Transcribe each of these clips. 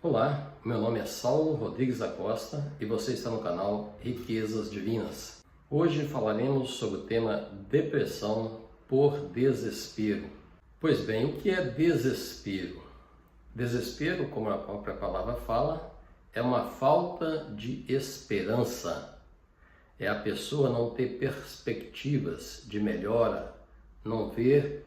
Olá, meu nome é Saulo Rodrigues da Costa e você está no canal Riquezas Divinas. Hoje falaremos sobre o tema depressão por desespero. Pois bem, o que é desespero? Desespero, como a própria palavra fala, é uma falta de esperança. É a pessoa não ter perspectivas de melhora, não ver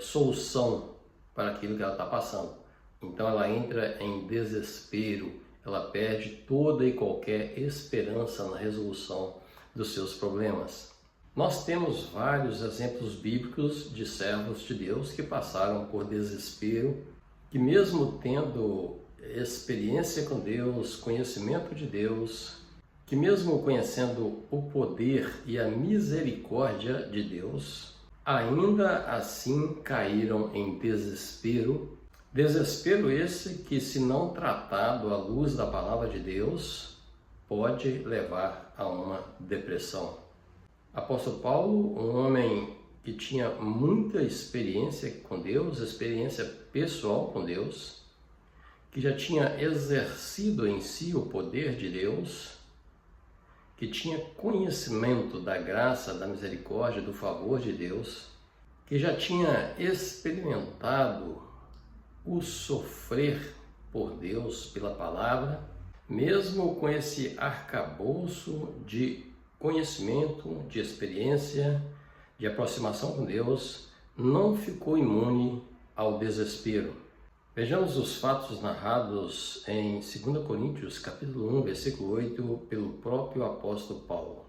solução para aquilo que ela está passando. Então ela entra em desespero, ela perde toda e qualquer esperança na resolução dos seus problemas. Nós temos vários exemplos bíblicos de servos de Deus que passaram por desespero, que mesmo tendo experiência com Deus, conhecimento de Deus, que mesmo conhecendo o poder e a misericórdia de Deus, ainda assim caíram em desespero. Desespero esse que, se não tratado à luz da palavra de Deus, pode levar a uma depressão. Apóstolo Paulo, um homem que tinha muita experiência com Deus, experiência pessoal com Deus, que já tinha exercido em si o poder de Deus, que tinha conhecimento da graça, da misericórdia, do favor de Deus, que já tinha experimentado o sofrer por Deus pela palavra, mesmo com esse arcabouço de conhecimento, de experiência, de aproximação com Deus, não ficou imune ao desespero. Vejamos os fatos narrados em 2 Coríntios, capítulo 1, versículo 8, pelo próprio apóstolo Paulo.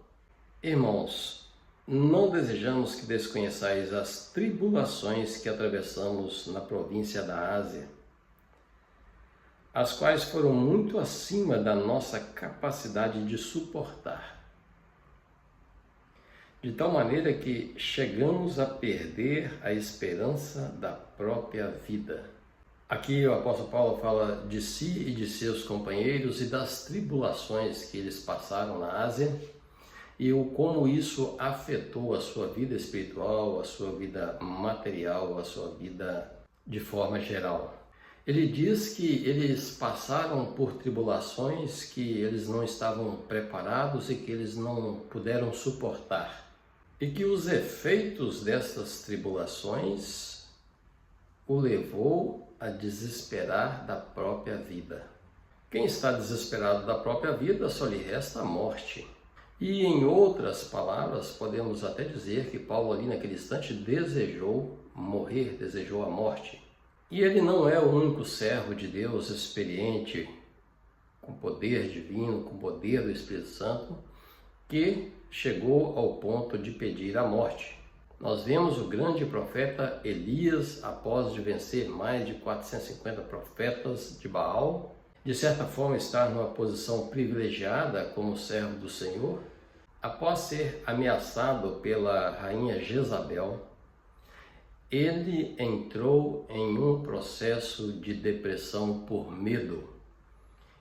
Irmãos, não desejamos que desconheçais as tribulações que atravessamos na província da Ásia, as quais foram muito acima da nossa capacidade de suportar, de tal maneira que chegamos a perder a esperança da própria vida. Aqui o apóstolo Paulo fala de si e de seus companheiros e das tribulações que eles passaram na Ásia e como isso afetou a sua vida espiritual, a sua vida material, a sua vida de forma geral. Ele diz que eles passaram por tribulações que eles não estavam preparados e que eles não puderam suportar. E que os efeitos dessas tribulações o levou a desesperar da própria vida. Quem está desesperado da própria vida, só lhe resta a morte. E em outras palavras, podemos até dizer que Paulo ali naquele instante desejou morrer, desejou a morte. E ele não é o único servo de Deus experiente, com poder divino, com poder do Espírito Santo, que chegou ao ponto de pedir a morte. Nós vemos o grande profeta Elias, após de vencer mais de 450 profetas de Baal, de certa forma estar numa posição privilegiada como servo do Senhor, após ser ameaçado pela rainha Jezabel, ele entrou em um processo de depressão por medo.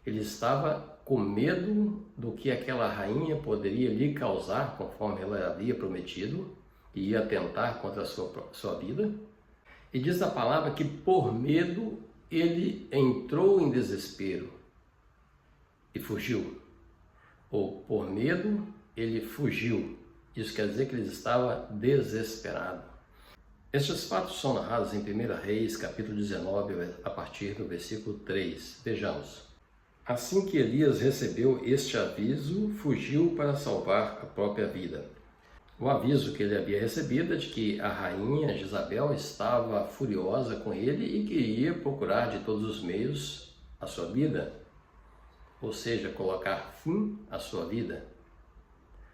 Ele estava com medo do que aquela rainha poderia lhe causar, conforme ela havia prometido, e ia atentar contra a sua vida. E diz a palavra que por medo ele entrou em desespero e fugiu. Ou por medo ele fugiu. Isso quer dizer que ele estava desesperado. Estes fatos são narrados em 1 Reis, capítulo 19, a partir do versículo 3. Vejamos. Assim que Elias recebeu este aviso, fugiu para salvar a própria vida. O aviso que ele havia recebido é de que a rainha Jezabel estava furiosa com ele e queria procurar de todos os meios a sua vida, ou seja, colocar fim à sua vida.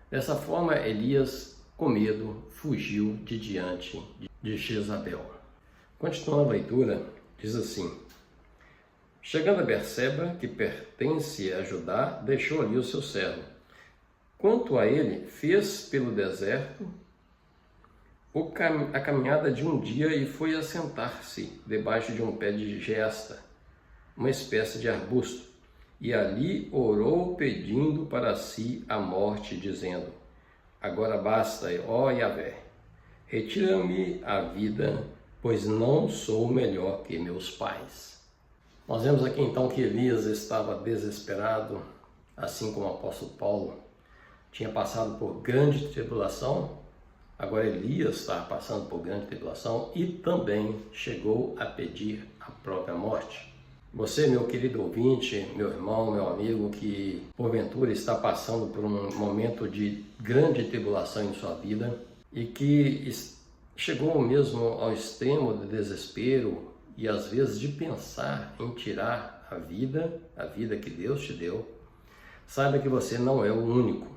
Dessa forma, Elias, com medo, fugiu de diante de Jezabel. Continuando a leitura, diz assim: Chegando a Berseba, que pertence a Judá, deixou ali o seu servo. Quanto a ele, fez pelo deserto a caminhada de um dia e foi assentar-se debaixo de um pé de gesta, uma espécie de arbusto, e ali orou pedindo para si a morte, dizendo: Agora basta, ó Yahvé, retira-me a vida, pois não sou melhor que meus pais. Nós vemos aqui então que Elias estava desesperado, assim como o apóstolo Paulo tinha passado por grande tribulação. Agora Elias estava passando por grande tribulação e também chegou a pedir a própria morte. Você, meu querido ouvinte, meu irmão, meu amigo, que porventura está passando por um momento de grande tribulação em sua vida e que chegou mesmo ao extremo do desespero e às vezes de pensar em tirar a vida que Deus te deu, saiba que você não é o único.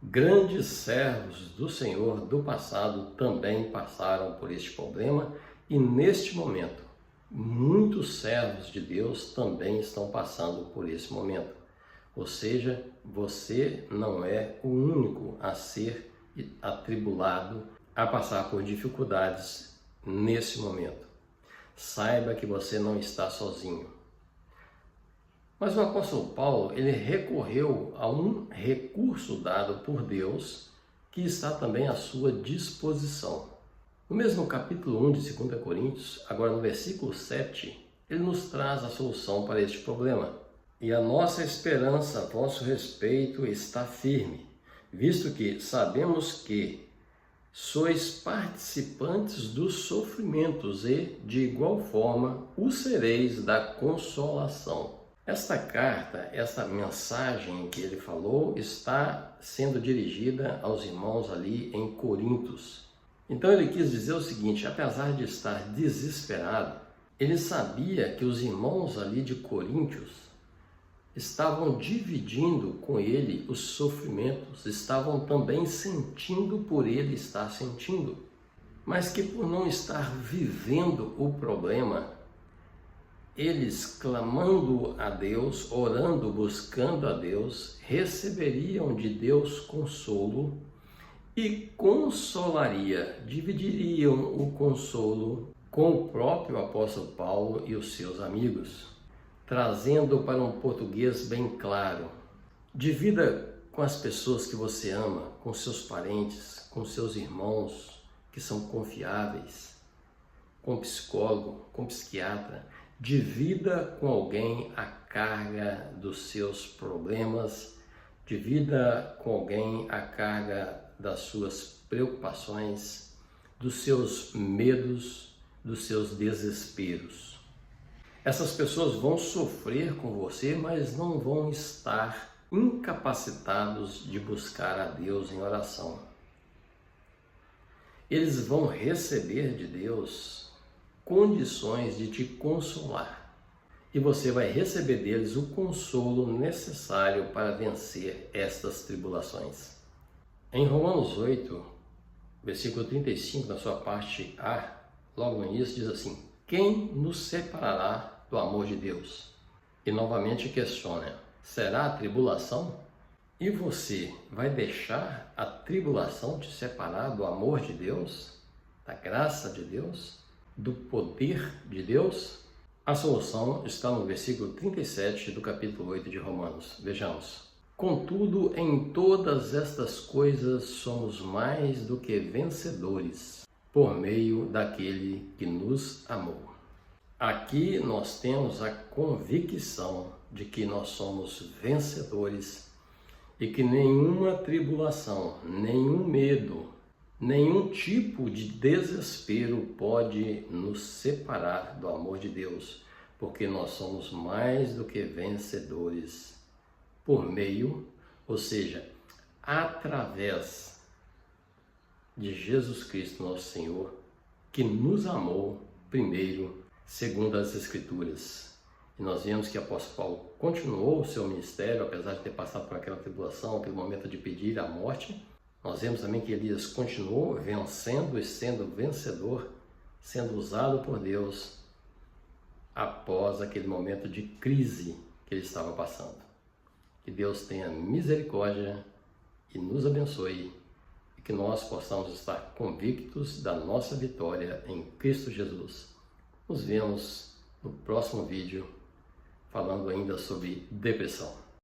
Grandes servos do Senhor do passado também passaram por este problema e neste momento, muitos servos de Deus também estão passando por esse momento. Ou seja, você não é o único a ser atribulado, a passar por dificuldades nesse momento. Saiba que você não está sozinho. Mas o apóstolo Paulo, ele recorreu a um recurso dado por Deus que está também à sua disposição. No mesmo capítulo 1 de 2 Coríntios, agora no versículo 7, ele nos traz a solução para este problema. E a nossa esperança a vosso respeito está firme, visto que sabemos que sois participantes dos sofrimentos e, de igual forma, o sereis da consolação. Esta carta, esta mensagem que ele falou, está sendo dirigida aos irmãos ali em Corintos. Então ele quis dizer o seguinte: apesar de estar desesperado, ele sabia que os irmãos ali de Coríntios estavam dividindo com ele os sofrimentos, estavam também sentindo por ele estar sentindo, mas que por não estar vivendo o problema, eles clamando a Deus, orando, buscando a Deus, receberiam de Deus consolo e consolaria, dividiriam o consolo com o próprio apóstolo Paulo e os seus amigos, trazendo para um português bem claro: divida com as pessoas que você ama, com seus parentes, com seus irmãos que são confiáveis, com psicólogo, com psiquiatra. Divida com alguém a carga dos seus problemas, divida com alguém a carga das suas preocupações, dos seus medos, dos seus desesperos. Essas pessoas vão sofrer com você, mas não vão estar incapacitados de buscar a Deus em oração. Eles vão receber de Deus condições de te consolar, e você vai receber deles o consolo necessário para vencer estas tribulações. Em Romanos 8, versículo 35, na sua parte A, logo no início, diz assim: quem nos separará do amor de Deus? E novamente questiona: será a tribulação? E você vai deixar a tribulação te separar do amor de Deus, da graça de Deus, do poder de Deus? A solução está no versículo 37 do capítulo 8 de Romanos. Vejamos: contudo, em todas estas coisas somos mais do que vencedores, por meio daquele que nos amou. Aqui nós temos a convicção de que nós somos vencedores e que nenhuma tribulação, nenhum medo, nenhum tipo de desespero pode nos separar do amor de Deus, porque nós somos mais do que vencedores por meio, ou seja, através de Jesus Cristo, nosso Senhor, que nos amou primeiro, segundo as Escrituras. E nós vemos que o apóstolo Paulo continuou o seu ministério, apesar de ter passado por aquela tribulação, aquele momento de pedir a morte. Nós vemos também que Elias continuou vencendo e sendo vencedor, sendo usado por Deus após aquele momento de crise que ele estava passando. Que Deus tenha misericórdia e nos abençoe, e que nós possamos estar convictos da nossa vitória em Cristo Jesus. Nos vemos no próximo vídeo, falando ainda sobre depressão.